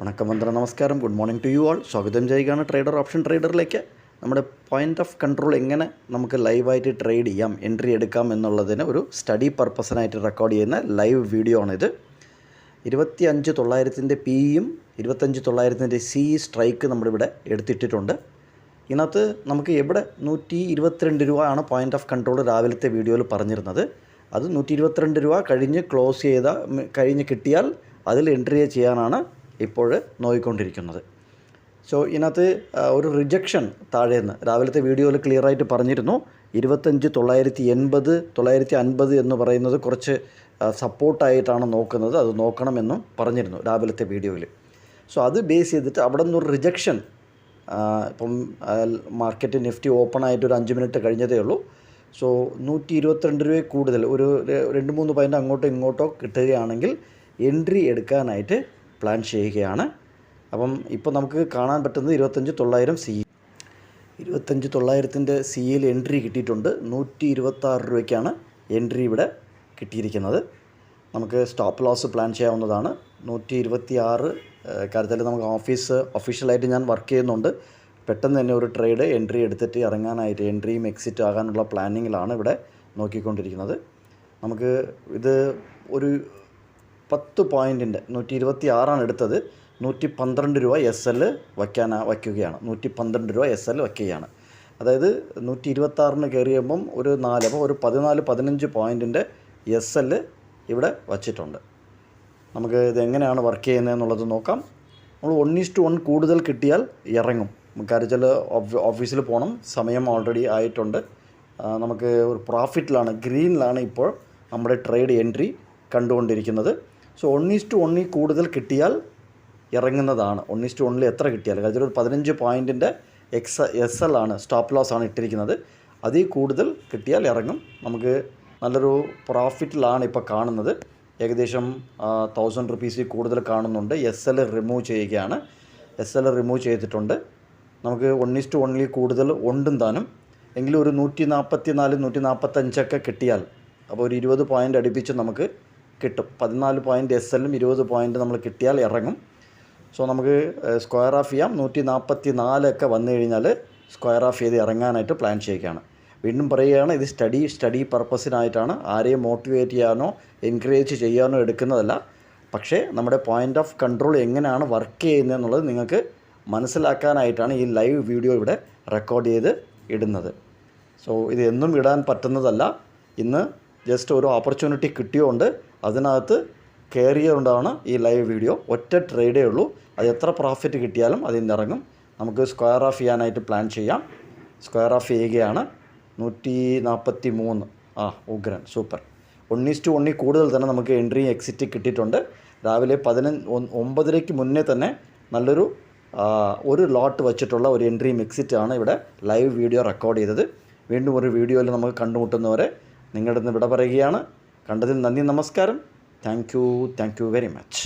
വണക്കം വന്ദനം നമസ്കാരം good morning to you all. സ്വാഗതം ചെയ്യുകയാണ് ട്രേഡർ ഓപ്ഷൻ ട്രേഡറിലേക്ക്. നമ്മുടെ പോയിൻ്റ് ഓഫ് കൺട്രോൾ എങ്ങനെ നമുക്ക് ലൈവായിട്ട് ട്രേഡ് ചെയ്യാം, എൻട്രി എടുക്കാം എന്നുള്ളതിന് ഒരു സ്റ്റഡി പർപ്പസിനായിട്ട് റെക്കോർഡ് ചെയ്യുന്ന ലൈവ് വീഡിയോ ആണിത്. 25,900 പിയും 25,900 സി സ്ട്രൈക്ക് നമ്മളിവിടെ എടുത്തിട്ടിട്ടുണ്ട്. ഇതിനകത്ത് നമുക്ക് എവിടെ 122 രൂപ ആണ് പോയിൻ്റ് ഓഫ് കൺട്രോൾ രാവിലത്തെ വീഡിയോയിൽ പറഞ്ഞിരുന്നത്. അത് 122 രൂപ കഴിഞ്ഞ് കിട്ടിയാൽ അതിൽ എൻട്രി ചെയ്യാനാണ് ഇപ്പോൾ നോക്കിക്കൊണ്ടിരിക്കുന്നത്. സോ ഇതിനകത്ത് ഒരു റിജക്ഷൻ താഴേന്ന് രാവിലത്തെ വീഡിയോയിൽ ക്ലിയറായിട്ട് പറഞ്ഞിരുന്നു. 25,980 950 എന്ന് പറയുന്നത് കുറച്ച് സപ്പോർട്ടായിട്ടാണ് നോക്കുന്നത്, അത് നോക്കണമെന്നും പറഞ്ഞിരുന്നു രാവിലത്തെ വീഡിയോയിൽ. സോ അത് ബേസ് ചെയ്തിട്ട് അവിടെ നിന്നൊരു റിജക്ഷൻ, ഇപ്പം മാർക്കറ്റ് നിഫ്റ്റി ഓപ്പൺ ആയിട്ട് ഒരു 5 മിനിറ്റ് കഴിഞ്ഞതേ ഉള്ളൂ. സോ 122 രൂപ കൂടുതൽ ഒരു 2-3 പോയിൻ്റ് അങ്ങോട്ടോ ഇങ്ങോട്ടോ കിട്ടുകയാണെങ്കിൽ എൻട്രി എടുക്കാനായിട്ട് പ്ലാൻ ചെയ്യുകയാണ്. അപ്പം ഇപ്പോൾ നമുക്ക് കാണാൻ പറ്റുന്നത് 25,900 സി. 25,900 സിയിൽ എൻട്രി കിട്ടിയിട്ടുണ്ട്. 126 രൂപയ്ക്കാണ് എൻട്രി ഇവിടെ കിട്ടിയിരിക്കുന്നത്. നമുക്ക് സ്റ്റോപ്പ് ലോസ് പ്ലാൻ ചെയ്യാവുന്നതാണ്. 126 കാര്യത്തിൽ നമുക്ക് ഒഫീഷ്യലായിട്ട് ഞാൻ വർക്ക് ചെയ്യുന്നുണ്ട്. പെട്ടെന്ന് തന്നെ ഒരു ട്രേഡ് എൻട്രി എടുത്തിട്ട് ഇറങ്ങാനായിട്ട് എൻട്രിയും എക്സിറ്റ് ആകാനുള്ള പ്ലാനിങ്ങിലാണ് ഇവിടെ നോക്കിക്കൊണ്ടിരിക്കുന്നത്. നമുക്ക് ഇത് ഒരു 10 പോയിൻറ്റിൻ്റെ 126 എടുത്തത് 112 രൂപ SL വയ്ക്കുകയാണ്. 112 രൂപ SL വയ്ക്കുകയാണ്. അതായത് 126 കയറിയുമ്പം ഒരു 4, അപ്പോൾ ഒരു 14-15 പോയിൻറ്റിൻ്റെ SL ഇവിടെ വച്ചിട്ടുണ്ട്. നമുക്ക് ഇതെങ്ങനെയാണ് വർക്ക് ചെയ്യുന്നതെന്നുള്ളത് നോക്കാം. നമ്മൾ 1:1 കൂടുതൽ കിട്ടിയാൽ ഇറങ്ങും. കാര്യം ഓഫീസിൽ പോകണം, സമയം ഓൾറെഡി ആയിട്ടുണ്ട്. നമുക്ക് ഒരു പ്രോഫിറ്റിലാണ്, ഗ്രീനിലാണ് ഇപ്പോൾ നമ്മുടെ ട്രേഡ് എൻട്രി കണ്ടുകൊണ്ടിരിക്കുന്നത്. സോ 1:1 കൂടുതൽ കിട്ടിയാൽ ഇറങ്ങുന്നതാണ്. 1:1 എത്ര കിട്ടിയാൽ, കാര്യം ഒരു 15 പോയിൻറ്റിൻ്റെ SL ആണ്, സ്റ്റോപ്പ് ലോസ് ആണ് ഇട്ടിരിക്കുന്നത്. അതിൽ കൂടുതൽ കിട്ടിയാൽ ഇറങ്ങും. നമുക്ക് നല്ലൊരു പ്രോഫിറ്റിലാണ് ഇപ്പോൾ കാണുന്നത്. ഏകദേശം 1000 റുപ്പീസിൽ കൂടുതൽ കാണുന്നുണ്ട്. SL റിമൂവ് ചെയ്യുകയാണ്. SL റിമൂവ് ചെയ്തിട്ടുണ്ട്. നമുക്ക് 1:1 കൂടുതൽ ഉണ്ടും താനും. എങ്കിലും ഒരു 144-145 കിട്ടിയാൽ, അപ്പോൾ ഒരു 20 പോയിൻ്റ് അടുപ്പിച്ച് നമുക്ക് കിട്ടും. 14 പോയിൻ്റ് SLും 20 പോയിൻ്റ് നമ്മൾ കിട്ടിയാൽ ഇറങ്ങും. സോ നമുക്ക് സ്ക്വയർ ഓഫ് ചെയ്യാം. 144 വന്നു കഴിഞ്ഞാൽ സ്ക്വയർ ഓഫ് ചെയ്ത് ഇറങ്ങാനായിട്ട് പ്ലാൻ ചെയ്യുകയാണ്. വീണ്ടും പറയുകയാണ്, ഇത് സ്റ്റഡി പർപ്പസിനായിട്ടാണ്. ആരെയും മോട്ടിവേറ്റ് ചെയ്യാനോ എൻകറേജ് ചെയ്യാനോ എടുക്കുന്നതല്ല. പക്ഷേ നമ്മുടെ പോയിൻ്റ് ഓഫ് കൺട്രോൾ എങ്ങനെയാണ് വർക്ക് ചെയ്യുന്നതെന്നുള്ളത് നിങ്ങൾക്ക് മനസ്സിലാക്കാനായിട്ടാണ് ഈ ലൈവ് വീഡിയോ ഇവിടെ റെക്കോർഡ് ചെയ്ത് ഇടുന്നത്. സോ ഇത് എന്നും ഇടാൻ പറ്റുന്നതല്ല. ഇന്ന് ജസ്റ്റ് ഒരു ഓപ്പർച്യൂണിറ്റി കിട്ടിയോണ്ട് അതിനകത്ത് കയറിയതുകൊണ്ടാണ് ഈ ലൈവ് വീഡിയോ. ഒറ്റ ട്രേഡേ ഉള്ളൂ. അത് എത്ര പ്രോഫിറ്റ് കിട്ടിയാലും അതിൽ നിന്ന് ഇറങ്ങും. നമുക്ക് സ്ക്വയർ ഓഫ് ചെയ്യാനായിട്ട് പ്ലാൻ ചെയ്യാം. സ്ക്വയർ ഓഫ് ചെയ്യുകയാണ്. 143. ഉഗ്രൻ, സൂപ്പർ. 1:1 കൂടുതൽ തന്നെ നമുക്ക് എൻട്രി എക്സിറ്റ് കിട്ടിയിട്ടുണ്ട്. രാവിലെ 9:30 മുന്നേ തന്നെ നല്ലൊരു ഒരു ലോട്ട് വച്ചിട്ടുള്ള ഒരു എൻട്രിയും എക്സിറ്റാണ് ഇവിടെ ലൈവ് വീഡിയോ റെക്കോർഡ് ചെയ്തത്. വീണ്ടും ഒരു വീഡിയോയിൽ നമുക്ക് കണ്ടുമുട്ടുന്നവരെ നിങ്ങളുടെ നിന്ന് വിട പറയുകയാണ്. കണ്ടതിൽ നന്ദി, നമസ്കാരം. Thank you very much.